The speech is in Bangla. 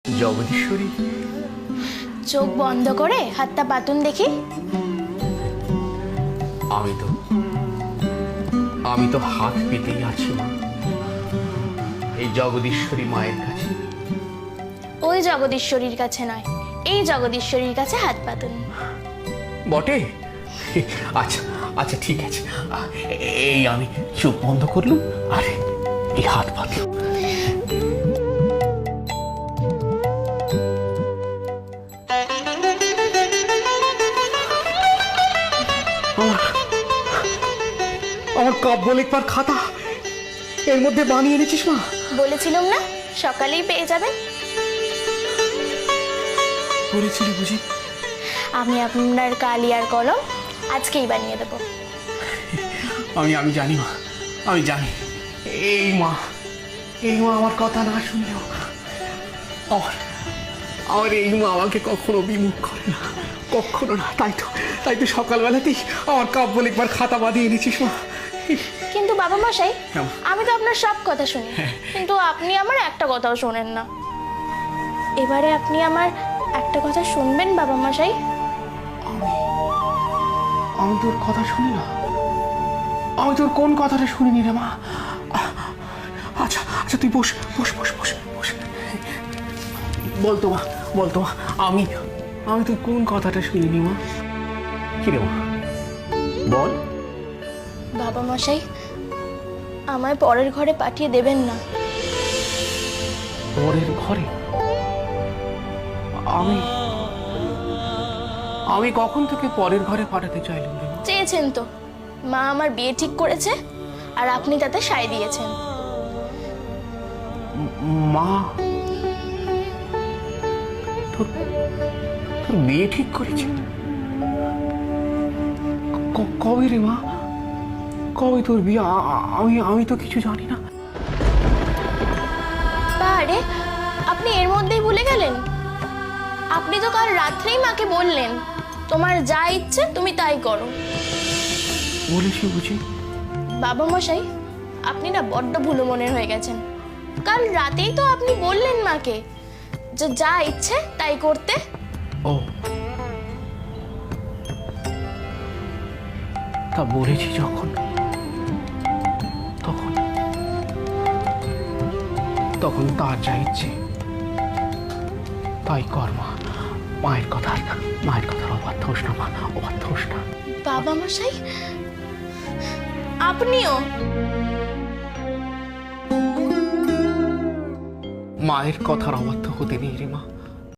জগদীশ্বরী, চোখ বন্ধ করে হাতটা পাতুন দেখি। আমি তো হাত পেতেই আছি মা, এই জগদীশ্বরী মায়ের কাছে। ওই জগদীশ্বরীর কাছে নয়, এই জগদীশ্বরীর কাছে হাত পাতুন। বটে? আচ্ছা আচ্ছা, ঠিক আছে। এই আমি চোখ বন্ধ করলুম আর এই হাত পাতলুম। আমার কাব্য লেখবার খাতা এর মধ্যে বানিয়ে এনেছিস মা? বলেছিলাম না সকালেই পেয়ে যাবেন। বলেছিলি বুঝি? আমি আপনার কালি আর কলম আজকেই বানিয়ে দেবো। আমি জানি মা, আমি জানি। এই মা আমার কথা না শুনলেও আমার এই মা আমাকে কখনো বিমুখ করে না, কখনো না। তাই তো সকালবেলাতেই আমার কাব্য লিখবার খাতা বাঁধিয়ে এনেছিস মা। কিন্তু বাবা মশাই, হ্যাঁ। আমি তো আপনার সব কথা শুনি, কিন্তু আপনি আমার একটা কথাও শোনেন না। এবারে আপনি আমার একটা কথা শুনবেন বাবা মশাই? আমি তোর কথা শুনি না? আমি তোর কোন কথাটা শুনিনি রে মা? আচ্ছা আচ্ছা, তুই বস বস বস বস বস। বলতো মা, আমি তোর কোন কথাটা শুনিনি মা? কি রে মা, বল। বাবা মশাই, আমায় পরের ঘরে পাঠিয়ে দেবেন না। পরের ঘরে? আমি কখন থেকে পরের ঘরে পাঠাতে চাইলাম রে মা? চেয়েছেন তো, মা আমার বিয়ে ঠিক করেছে আর আপনি তাতে সায় দিয়েছেন। মা তোর বিয়ে ঠিক করেছে? কবে রে মা, কবে তোর বিয়ে? আমি তো কিছু জানি না। আরে আপনি এর মধ্যেই ভুলে গেলেন? আপনি তো কাল রাত্রেই মাকে বললেন, তোমার যা ইচ্ছে তুমি তাই করো। বলেছি বুঝি? বাবা মশাই, আপনি না বড্ড ভুলো মনের হয়ে গেছেন। কাল রাতেই তো আপনি বললেন মাকে যে যা ইচ্ছে তাই করতে। ও, তা বলেছি যখন, তখন তার যা ইচ্ছে তাই কর মা। মায়ের কথার অবাধ্য হোস না মা, অবাধ্য হোস না। বাবা মশাই, আপনিও? মায়ের কথার অবাধ্য হতে নেই রে মা।